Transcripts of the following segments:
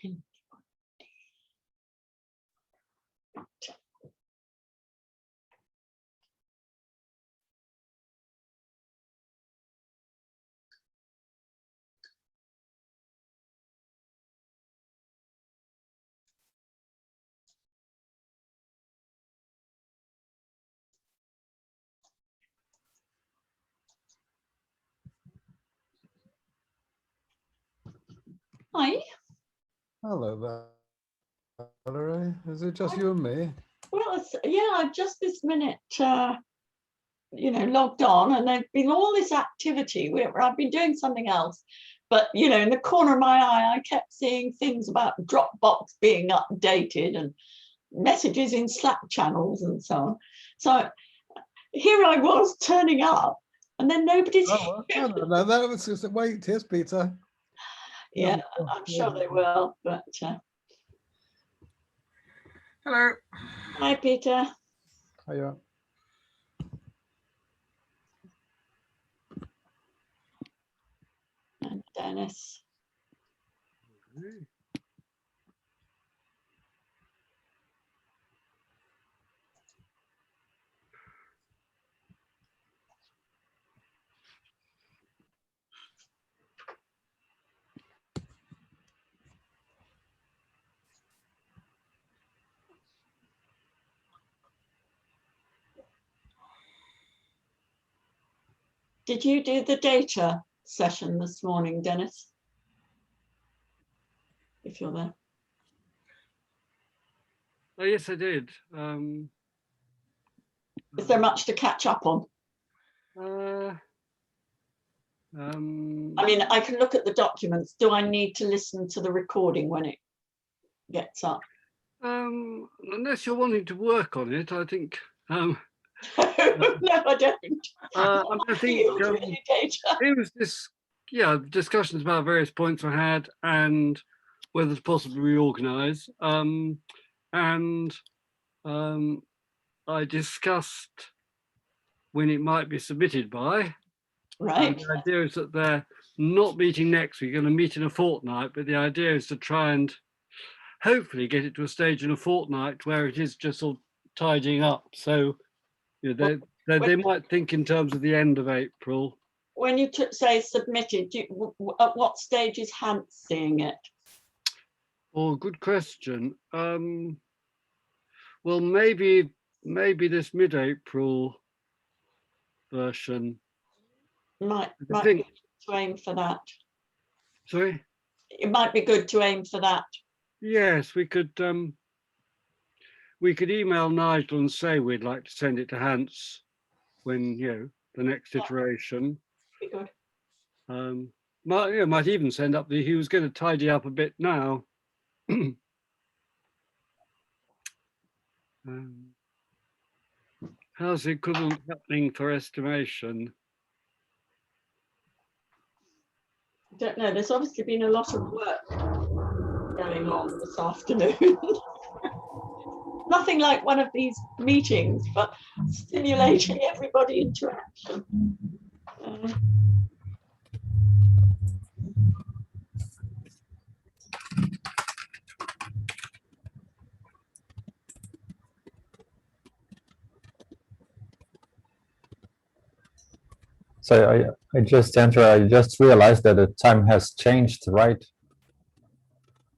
Hi. Hello there, Valerie. Is it just you and me? Well, yeah, I've just this minute, logged on, and there's been all this activity where I've been doing something else. But, in the corner of my eye, I kept seeing things about Dropbox being updated and messages in Slack channels and so on. So here I was turning up, and then nobody's here. No, that was just wait. Here's Peter. Yeah, I'm sure they will. But hello. Hi, Peter. Hiya. And Dennis. Did you do the data session this morning, Dennis? If you're there. Oh, yes, I did. Is there much to catch up on? I mean, I can look at the documents. Do I need to listen to the recording when it gets up? Unless you're wanting to work on it, I think. No, I don't. I think it was this, discussions about various points I had and whether to possibly reorganise. I discussed when it might be submitted by. Right. The idea is that they're not meeting next week, going to meet in a fortnight, but the idea is to try and hopefully get it to a stage in a fortnight where it is just sort of tidying up. So they might think in terms of the end of April. When you say submitted, at what stage is Hans seeing it? Oh, good question. Well, maybe this mid-April version. Might be good to aim for that. Sorry? It might be good to aim for that. Yes, we could email Nigel and say we'd like to send it to Hans when the next iteration. Be good. Might even send up he was going to tidy up a bit now. How's the equivalent happening for estimation? I don't know. There's obviously been a lot of work going on this afternoon. Nothing like one of these meetings, but stimulating everybody into action. So I just entered, I just realized that the time has changed, right?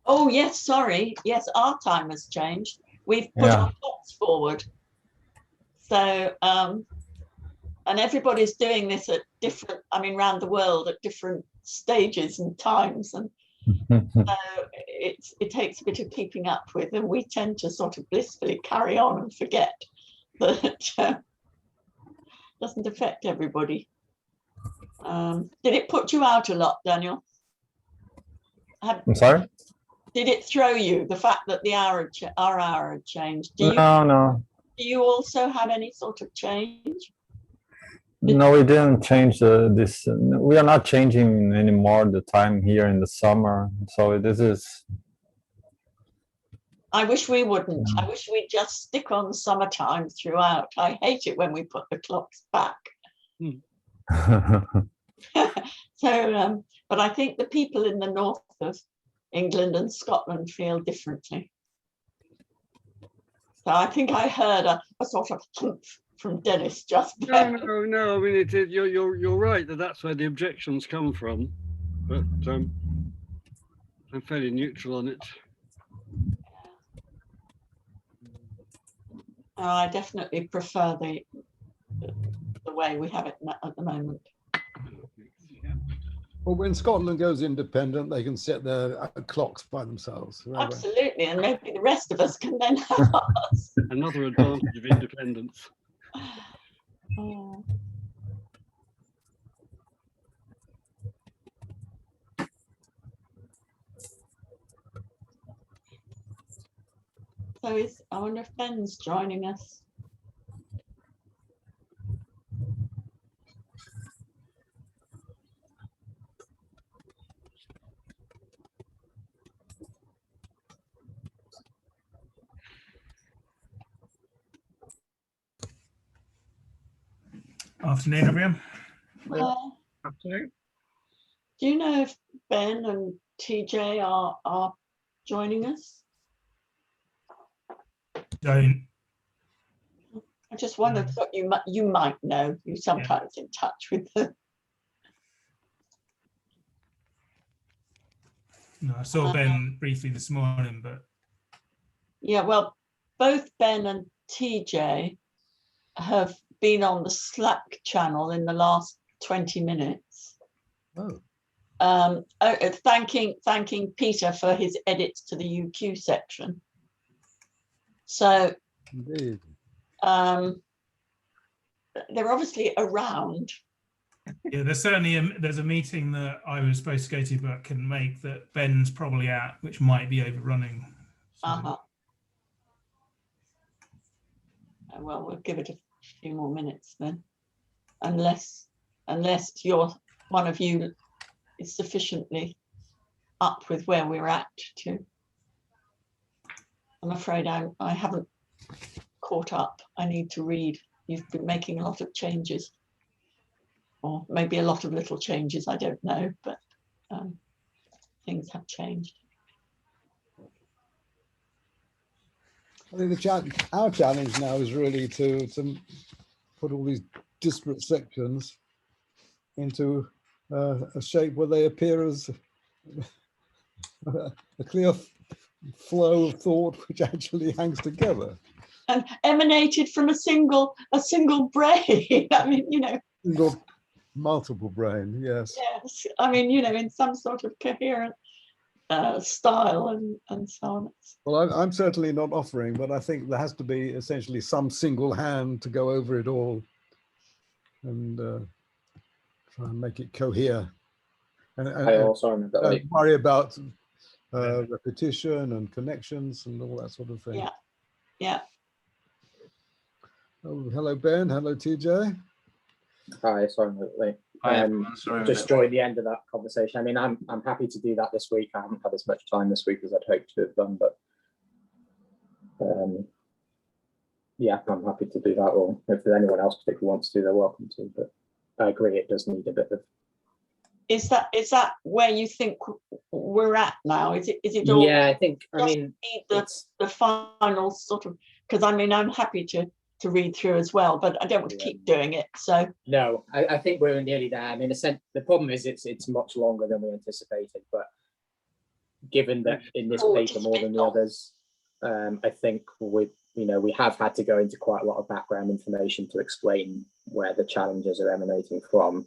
Oh, yes, sorry. Yes, our time has changed. We've put our clocks forward. So, and everybody's doing this at different, around the world at different stages and times. And so it takes a bit of keeping up with, and we tend to sort of blissfully carry on and forget that it doesn't affect everybody. Did it put you out a lot, Daniel? I'm sorry? Did it throw you, the fact that our hour had changed? No. Do you also have any sort of change? No, we didn't change this. We are not changing anymore the time here in the summer. So this is. I wish we wouldn't. I wish we'd just stick on summertime throughout. I hate it when we put the clocks back. So, but I think the people in the north have England and Scotland feel differently. So I think I heard a sort of humph from Dennis just there. No. I mean, you're right that's where the objections come from, but I'm fairly neutral on it. I definitely prefer the way we have it at the moment. Well, when Scotland goes independent, they can set their clocks by themselves. Absolutely, and maybe the rest of us can then have ours. Another advantage of independence. Oh. So I wonder if Ben's joining us. Afternoon, everyone. Afternoon. Do you know if Ben and TJ are joining us? Don't. I just wondered what you might know. You're sometimes in touch with them. No, I saw Ben briefly this morning, but Yeah, well, both Ben and TJ have been on the Slack channel in the last 20 minutes. Oh. Thanking Peter for his edits to the UQ section. So Indeed. they're obviously around. yeah, there's certainly there's a meeting that I was supposed to go to but couldn't make that Ben's probably at, which might be overrunning. So, Well, we'll give it a few more minutes then, unless one of you is sufficiently up with where we're at to. I'm afraid I haven't caught up. I need to read. You've been making a lot of changes, or maybe a lot of little changes, I don't know, but things have changed. I think our challenge now is really to put all these disparate sections into a shape where they appear as a clear flow of thought which actually hangs together. And emanated from a single brain. I mean, Single, multiple brain, yes. yes. I mean, in some sort of coherent style and so on. Well, I'm certainly not offering, but I think there has to be essentially some single hand to go over it all and try and make it cohere. And don't worry about repetition and connections and all that sort of thing. Yeah. Oh, hello, Ben. Hello, TJ. Hi, sorry I'm a bit late. Just joined the end of that conversation. I mean, I'm happy to do that this week. I haven't had as much time this week as I'd hoped to have done, but yeah, I'm happy to do that. Or if there's anyone else particularly wants to, they're welcome to. But I agree, it does need a bit of. Is that where you think we're at now? Is it all? Yeah, I think. I mean, the final sort of, because I mean, I'm happy to read through as well, but I don't want to keep doing it. So no, I think we're nearly there. I mean, the problem is it's much longer than we anticipated, but given that in this paper more than the others, I think we have had to go into quite a lot of background information to explain where the challenges are emanating from.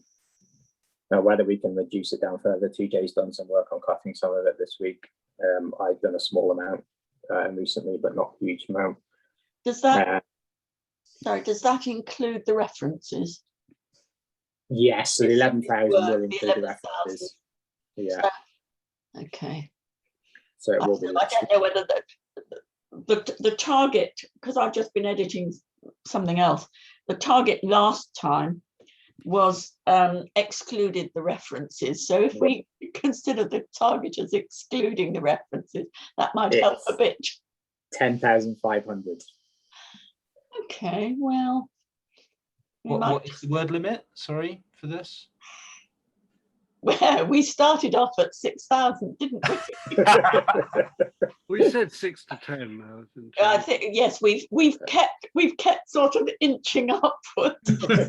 Whether we can reduce it down further. TJ's done some work on cutting some of it this week. I've done a small amount recently, but not a huge amount. Does that include the references? Yes, so the 11,000 will include the references. Yeah. Okay. So it will be. I don't know whether the target, because I've just been editing something else. The target last time was excluded the references. So if we consider the target as excluding the references, that might help a bit. 10,500. Okay, well. What is the word limit? Sorry for this. Well, we started off at 6,000, didn't we? We said 6 to 10. I think yes, we've kept sort of inching upwards.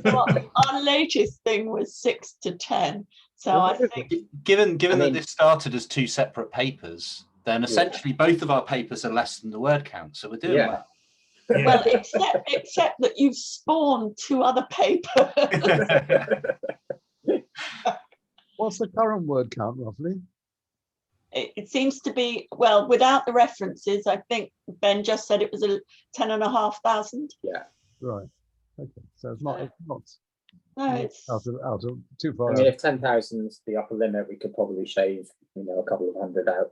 So our latest thing was 6 to 10. So I think, given I mean- that this started as 2 separate papers, then essentially both of our papers are less than the word count. So we're doing Yeah. well. Yeah. well, except that you've spawned 2 other papers. What's the current word count roughly? It seems to be, well, without the references, I think Ben just said it was 10,500. Right. Okay. So it's not, No, it's out of too I far mean, out. if 10,000 is the upper limit, we could probably shave, a couple of hundred out.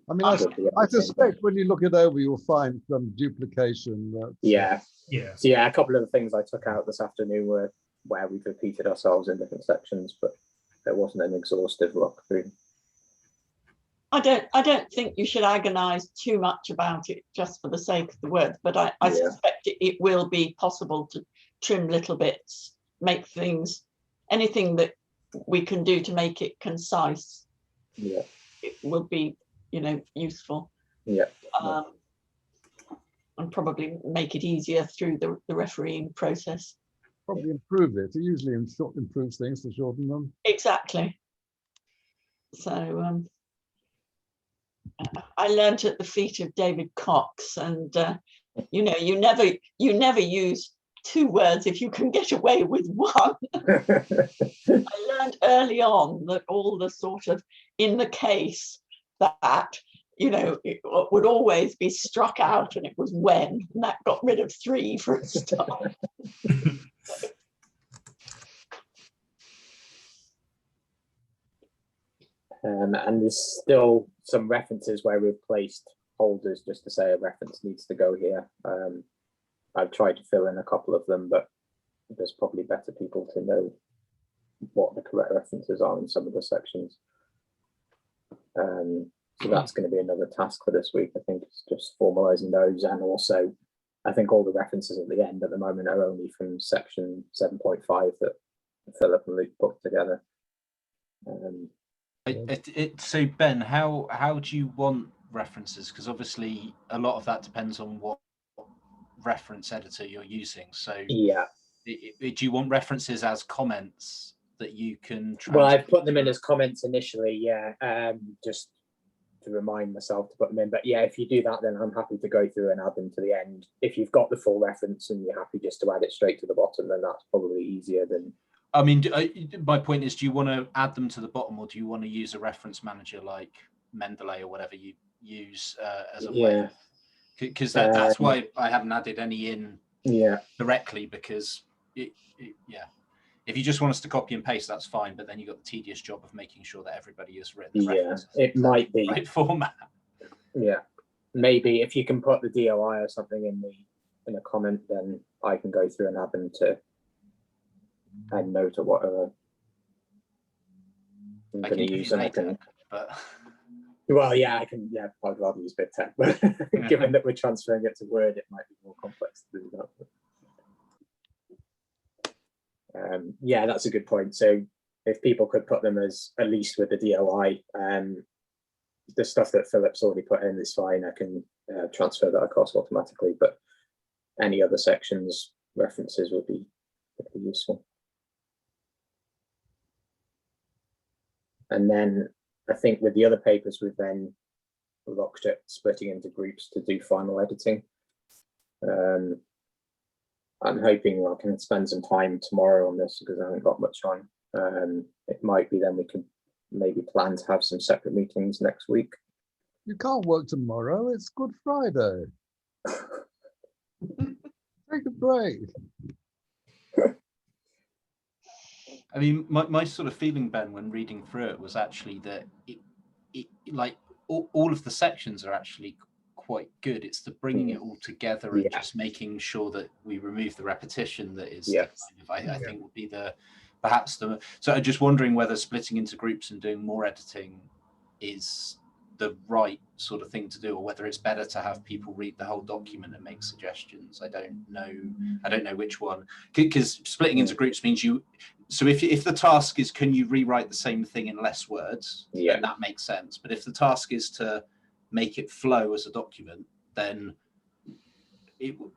I mean, Would be I everything. suspect when you look it over, you'll find some duplication. That's, Yeah. Yeah. So yeah, a couple of the things I took out this afternoon were where we've repeated ourselves in different sections, but there wasn't an exhaustive look through. I don't think you should agonize too much about it just for the sake of the words, but I Yeah. suspect it will be possible to trim little bits, make things, anything that we can do to make it concise, Yeah. it will be, useful. Yeah. And probably make it easier through the refereeing process. probably improve it. It usually improves things to shorten them. Exactly. So I learnt at the feet of David Cox, and you never use 2 words if you can get away with 1. I learned early on that all the sort of in the case that it would always be struck out, and it was when, and that got rid of 3 for a start. And there's still some references where we've placed holders just to say a reference needs to go here. I've tried to fill in a couple of them, but there's probably better people to know what the correct references are in some of the sections. So that's going to be another task for this week. I think it's just formalizing those, and also I think all the references at the end at the moment are only from section 7.5 that Philip and Luke put together. So Ben, how do you want references? Because obviously a lot of that depends on what reference editor you're using. So Yeah. do you want references as comments that you can Well, I've put them in as comments initially, yeah, just to remind myself to put them in. But yeah, if you do that, then I'm happy to go through and add them to the end. If you've got the full reference and you're happy just to add it straight to the bottom, then that's probably easier than. I mean, my point is, do you want to add them to the bottom, or do you want to use a reference manager like Mendeley or whatever you use as a way? Because that's why I haven't added any in directly, because if you just want us to copy and paste, that's fine, but then you've got the tedious job of making sure that everybody has written the references it might be right format. Yeah, maybe if you can put the DOI or something in a comment, then I can go through and add them to add note or whatever I'm going to use. But well, yeah, I can. Yeah, I'd rather use BibTeX, but given that we're transferring it to Word, it might be more complex to do that. Yeah, that's a good point. So if people could put them as at least with the DOI, the stuff that Philip's already put in is fine. I can transfer that across automatically, but any other sections references would be useful. And then I think with the other papers, we've then looked at splitting into groups to do final editing. I'm hoping I can spend some time tomorrow on this because I haven't got much on. It might be then we can maybe plan to have some separate meetings next week. You can't work tomorrow. It's Good Friday. Take a break. I mean, my sort of feeling, Ben, when reading through it was actually that it like all of the sections are actually quite good. It's the bringing it all together and just making sure that we remove the repetition that is I think would be perhaps the. So I'm just wondering whether splitting into groups and doing more editing is the right sort of thing to do, or whether it's better to have people read the whole document and make suggestions. I don't know which one, because splitting into groups means you. So if the task is, can you rewrite the same thing in less words? Yeah, then that makes sense. But if the task is to make it flow as a document, then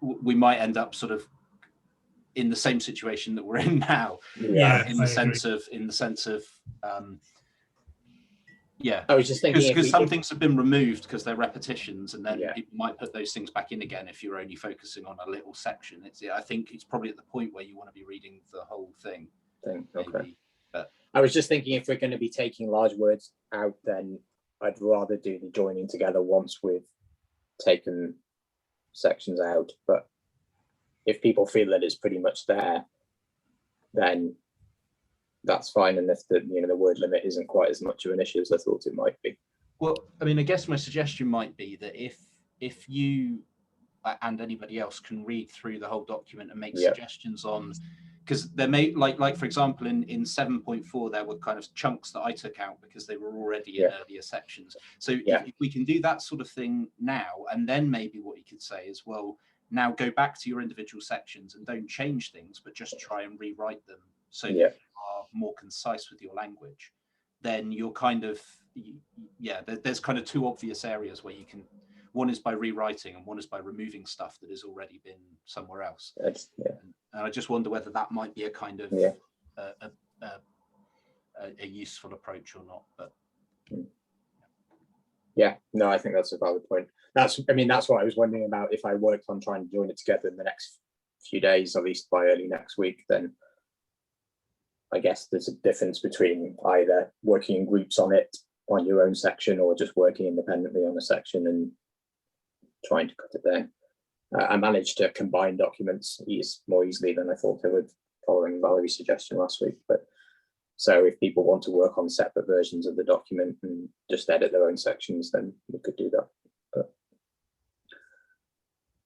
we might end up sort of in the same situation that we're in now. Yeah, in the sense of yeah, I was just thinking because some things have been removed because they're repetitions, and then people might put those things back in again if you're only focusing on a little section. I think it's probably at the point where you want to be reading the whole thing. Okay. But I was just thinking, if we're going to be taking large words out, then I'd rather do the joining together once we've taken sections out. But if people feel that it's pretty much there, then that's fine. And if the word limit isn't quite as much of an issue as I thought it might be. Well, I mean, I guess my suggestion might be that if you and anybody else can read through the whole document and make suggestions on, because there may, like for example, in 7.4, there were kind of chunks that I took out because they were already in earlier sections. So if we can do that sort of thing now, and then maybe what you could say is, well, now go back to your individual sections and don't change things, but just try and rewrite them so that you are more concise with your language. Then you're kind of, there's kind of two obvious areas where you can, one is by rewriting and one is by removing stuff that has already been somewhere else. And I just wonder whether that might be a kind of a useful approach or not. But no, I think that's a valid point. That's what I was wondering about. If I worked on trying to join it together in the next few days, at least by early next week, then I guess there's a difference between either working in groups on it on your own section, or just working independently on a section and trying to cut it down. I managed to combine documents more easily than I thought I would, following Valerie's suggestion last week. But so if people want to work on separate versions of the document and just edit their own sections, then we could do that. But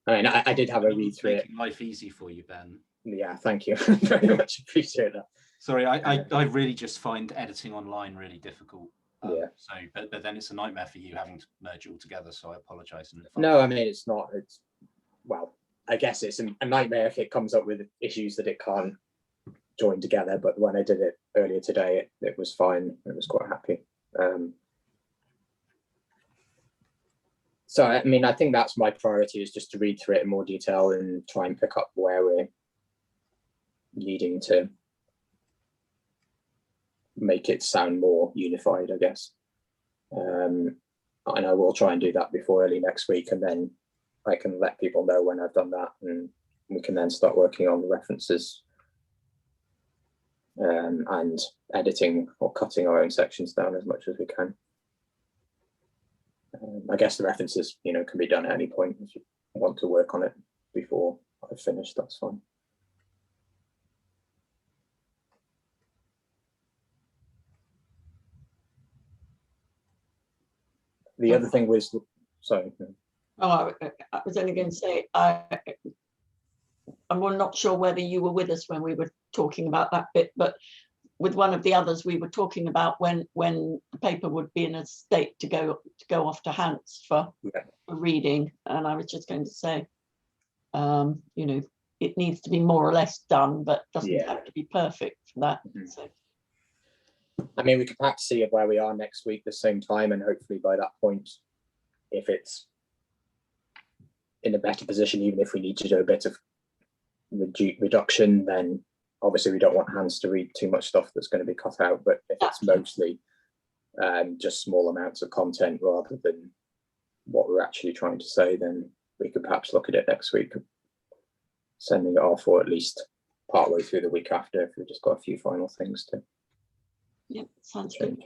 I mean, I did have a read through it. Life easy for you, Ben. Yeah, thank you. Very much appreciate that. Sorry, I really just find editing online really difficult. So, but then it's a nightmare for you having to merge it all together. So I apologise. No, I mean, it's not. Well, I guess it's a nightmare if it comes up with issues that it can't join together. But when I did it earlier today, it was fine. I was quite happy. So, I mean, I think that's my priority, is just to read through it in more detail and try and pick up where we're needing to make it sound more unified, I guess. And I will try and do that before early next week, and then I can let people know when I've done that, and we can then start working on the references and editing or cutting our own sections down as much as we can. I guess the references, can be done at any point. If you want to work on it before I've finished, that's fine. The other thing was, sorry. Oh, I was only going to say, I'm not sure whether you were with us when we were talking about that bit, but with one of the others, we were talking about when the paper would be in a state to go off to Hans for reading. And I was just going to say, it needs to be more or less done, but doesn't have to be perfect for that. So. I mean, we could perhaps see where we are next week at the same time, and hopefully by that point, if it's in a better position, even if we need to do a bit of reduction, then obviously we don't want Hans to read too much stuff that's going to be cut out. But if it's mostly just small amounts of content rather than what we're actually trying to say, then we could perhaps look at it next week, sending it off, or at least partway through the week after, if we've just got a few final things to. Yeah, sounds good.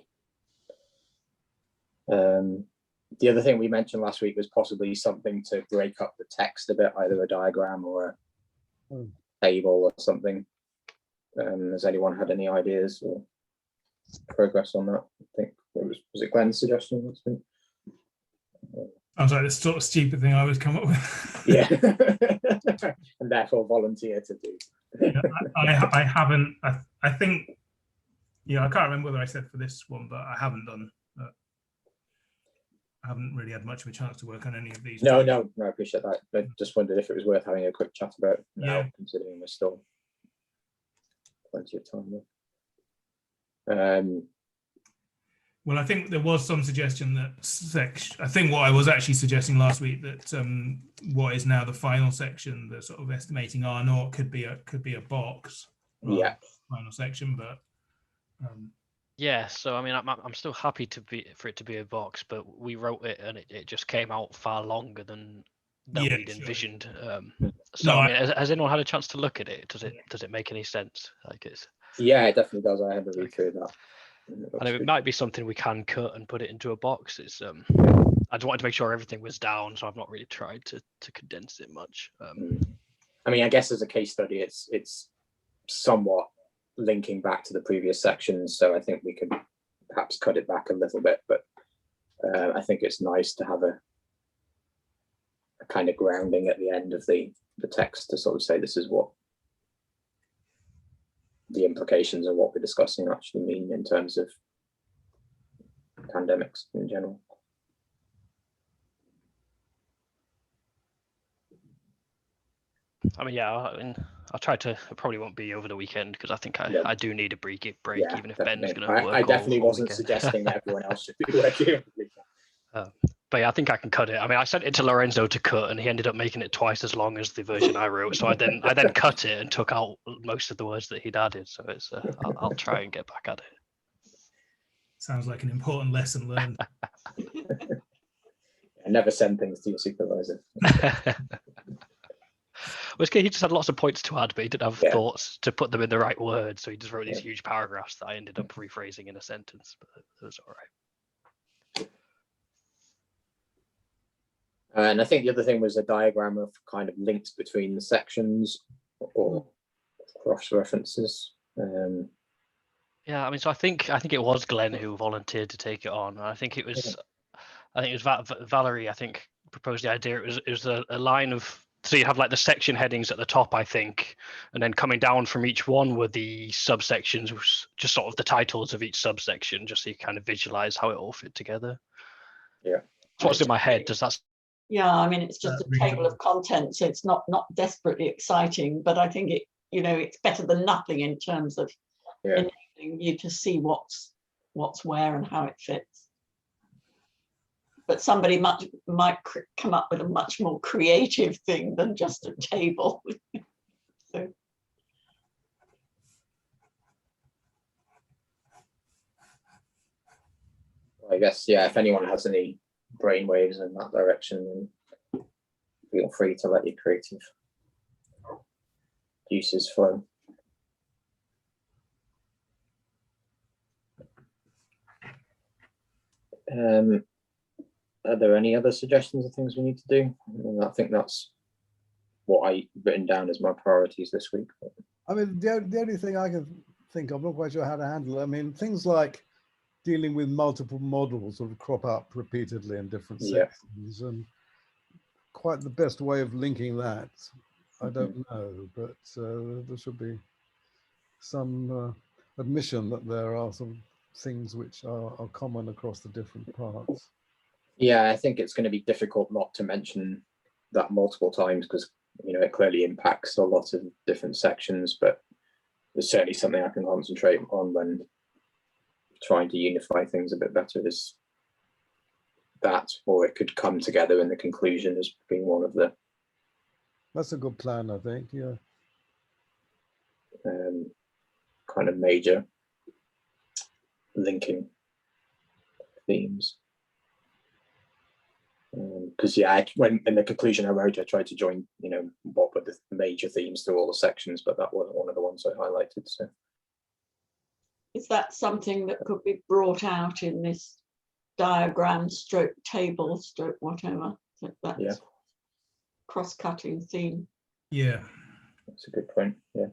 The other thing we mentioned last week was possibly something to break up the text a bit, either a diagram or a table or something. Has anyone had any ideas or progress on that? I think was it Gwen's suggestion last week? Sounds like the sort of stupid thing I always come up with. Yeah, and therefore volunteer to do. I haven't. I think. I can't remember whether I said for this one, but I haven't done. I haven't really had much of a chance to work on any of these. No, I appreciate that. I just wondered if it was worth having a quick chat about now, Yeah. considering there's still plenty of time there. Well, I think there was some suggestion that I think what I was actually suggesting last week that what is now the final section, the sort of estimating R naught could be a box. Yeah. Final section, but. Yeah, so I mean, I'm still happy for it to be a box, but we wrote it and it just came out far longer than Yeah, we'd sure. envisioned. So No, I mean, has anyone had a chance to look at it? Does it make any sense? Like it's. Yeah, it definitely does. I had to read through that. And it might be something we can cut and put it into a box. It's I just wanted to make sure everything was down, so I've not really tried to condense it much. I mean, I guess as a case study, it's somewhat linking back to the previous sections, so I think we could perhaps cut it back a little bit, but I think it's nice to have a kind of grounding at the end of the text to sort of say this is what the implications of what we're discussing actually mean in terms of pandemics in general. I mean, yeah, I'll try to. It probably won't be over the weekend because I think I do need a break, Yeah, even if definitely. Ben's going to work. I definitely all wasn't weekend. suggesting that everyone else should be working. But yeah, I think I can cut it. I mean, I sent it to Lorenzo to cut, and he ended up making it twice as long as the version I wrote. So I then cut it and took out most of the words that he'd added. So it's I'll try and get back at it. Sounds like an important lesson learned. I never send things to your supervisor. Well, he just had lots of points to add, but he didn't have thoughts to put them in the right words. So he just wrote these huge paragraphs that I ended up rephrasing in a sentence, but it was all right. And I think the other thing was a diagram of kind of links between the sections or cross references. Yeah, I mean, so I think it was Glenn who volunteered to take it on. I think it was Valerie. I think proposed the idea. It was a line of. So you have like the section headings at the top, I think, and then coming down from each one were the subsections, just sort of the titles of each subsection, just so you kind of visualize how it all fit together. Yeah. That's what's in my head. Does that? Yeah, I mean, it's just a table of contents, so it's not desperately exciting, but I think it's better than nothing in terms of enabling you to see what's where and how it fits. But somebody might come up with a much more creative thing than just a table. So. I guess, if anyone has any brainwaves in that direction, then feel free to let your creative juices flow. Are there any other suggestions of things we need to do? I think that's what I written down as my priorities this week. I mean, the only thing I can think of, I'm not quite sure how to handle it. I mean, things like dealing with multiple models sort of crop up repeatedly in different sections, and quite the best way of linking that, I don't know, but there should be some admission that there are some things which are common across the different parts. Yeah, I think it's going to be difficult not to mention that multiple times because it clearly impacts a lot of different sections, but there's certainly something I can concentrate on when trying to unify things a bit better is that, or it could come together in the conclusion as being one of the. That's a good plan, I think, yeah. Kind of major linking themes. Because when in the conclusion I wrote, I tried to join, what were the major themes through all the sections, but that wasn't one of the ones I highlighted. So, is that something that could be brought out in this diagram, stroke table, stroke whatever? That's cross-cutting theme. Yeah, that's a good point. Yeah.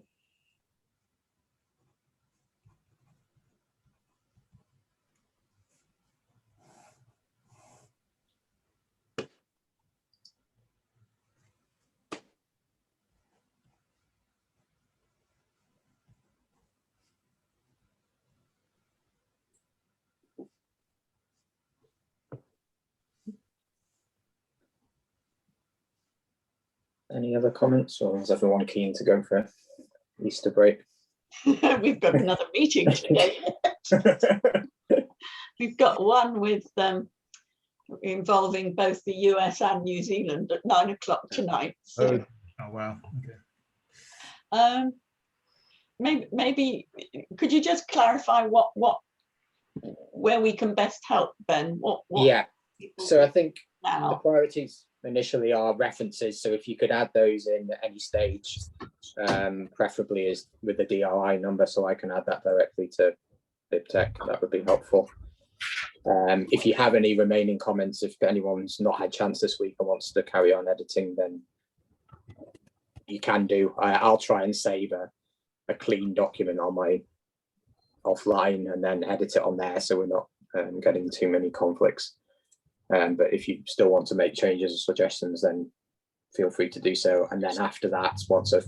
Any other comments, or is everyone keen to go for Easter break? We've got another meeting today. We've got one with involving both the US and New Zealand at 9 o'clock tonight. So Oh wow. Okay. maybe could you just clarify where we can best help, Ben? What Yeah. So I think the now? priorities initially are references. So if you could add those in at any stage, preferably is with the DRI number, so I can add that directly to BibTeX. That would be helpful. If you have any remaining comments, if anyone's not had a chance this week and wants to carry on editing, then you can do. I'll try and save a clean document on my offline and then edit it on there, so we're not getting too many conflicts. But if you still want to make changes or suggestions, then feel free to do so. And then after that, once I've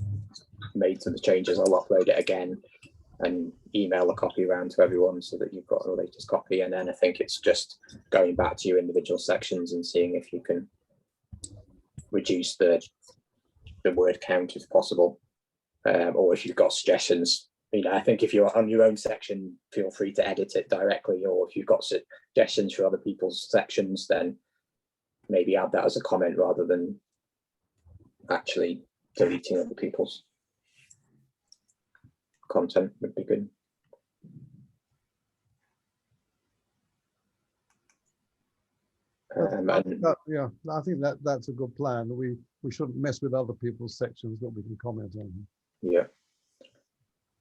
made some changes, I'll upload it again and email a copy around to everyone so that you've got the latest copy. And then I think it's just going back to your individual sections and seeing if you can reduce the word count if possible, or if you've got suggestions. I think if you're on your own section, feel free to edit it directly, or if you've got suggestions for other people's sections, then maybe add that as a comment rather than actually deleting other people's content would be good. Yeah, I think that's a good plan. We shouldn't mess with other people's sections that we can comment on. Yeah.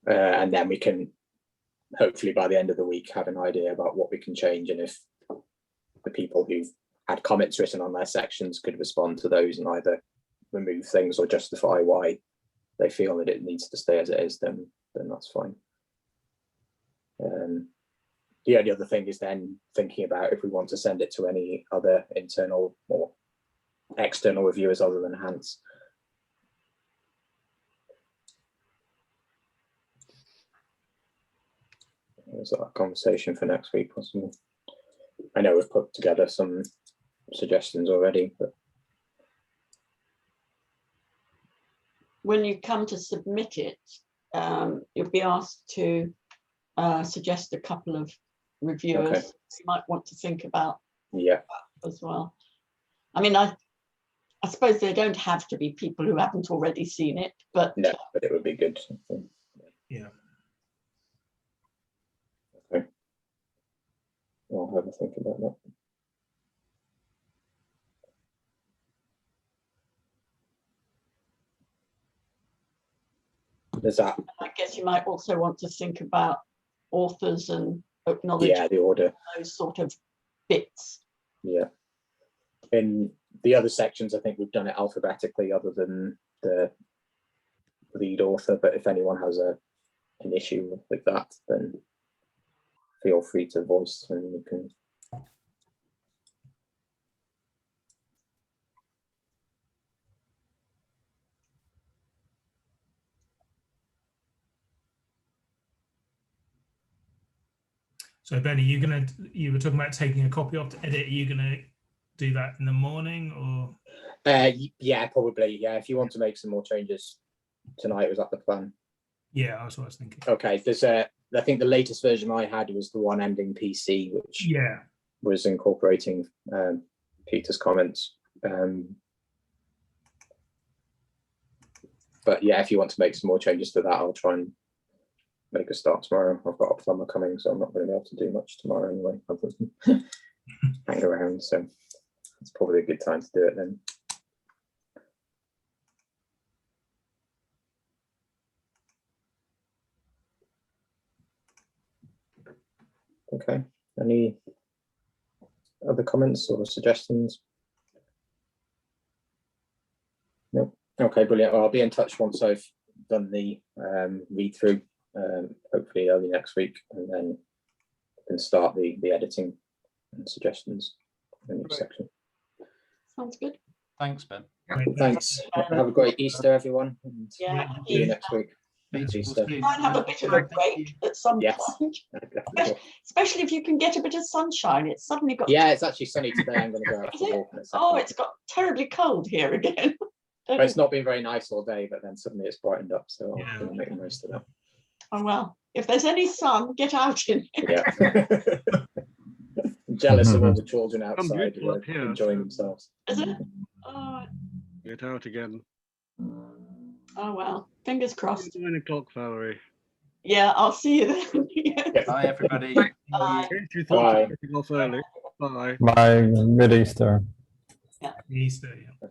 And then we can hopefully by the end of the week have an idea about what we can change, and if the people who've had comments written on their sections could respond to those and either remove things or justify why they feel that it needs to stay as it is, then that's fine. The only other thing is then thinking about if we want to send it to any other internal or external reviewers other than Hans. There's a conversation for next week possibly. I know we've put together some suggestions already, but when you come to submit it, you'll be asked to suggest a couple of reviewers you might want to think about. Yeah, as well. I mean, I suppose they don't have to be people who haven't already seen it, but no, but it would be good. Yeah. Okay. I'll have a think about that. There's that. I guess you might also want to think about authors and acknowledge the order, those sort of bits. Yeah. In the other sections, I think we've done it alphabetically other than the lead author, but if anyone has an issue with that, then feel free to voice and we can. So Benny, you were talking about taking a copy off to edit. Are you gonna do that in the morning or? Yeah, probably. Yeah, if you want to make some more changes tonight, was that the plan? Yeah, that's what I was thinking. Okay, there's I think the latest version I had was the one ending PC, which was incorporating Peter's comments. But yeah, if you want to make some more changes to that, I'll try and make a start tomorrow. I've got a plumber coming, so I'm not going to be able to do much tomorrow anyway, other than hang around. So it's probably a good time to do it then. Okay, any other comments or suggestions? No. Okay, brilliant. Well, I'll be in touch once I've done the read through, hopefully early next week, and then we can start the editing and suggestions in each section. Sounds good. Thanks, Ben. Thanks. Have a great Easter, everyone. And Yeah. see you next week. Easter. Try and have a bit of a break at some point. Especially if you can get a bit of sunshine. It's suddenly got. Yeah, it's actually sunny today. I'm going to go out for a walk. Oh, it's got terribly cold here again. But it's not been very nice all day, but then suddenly it's brightened up, so Yeah. I'm going to make the most of that. Oh, well, if there's any sun, get out in it. Yeah. I'm jealous of all the children outside beautiful who up are here, enjoying so- themselves. Is it? Oh, Get out again. oh, well, fingers crossed. 9 o'clock, Valerie. Yeah, I'll see you then. Yeah. Bye, everybody. Bye. In case you thought Bye. you were getting off early. Bye. Bye. Good Easter. Easter, yeah.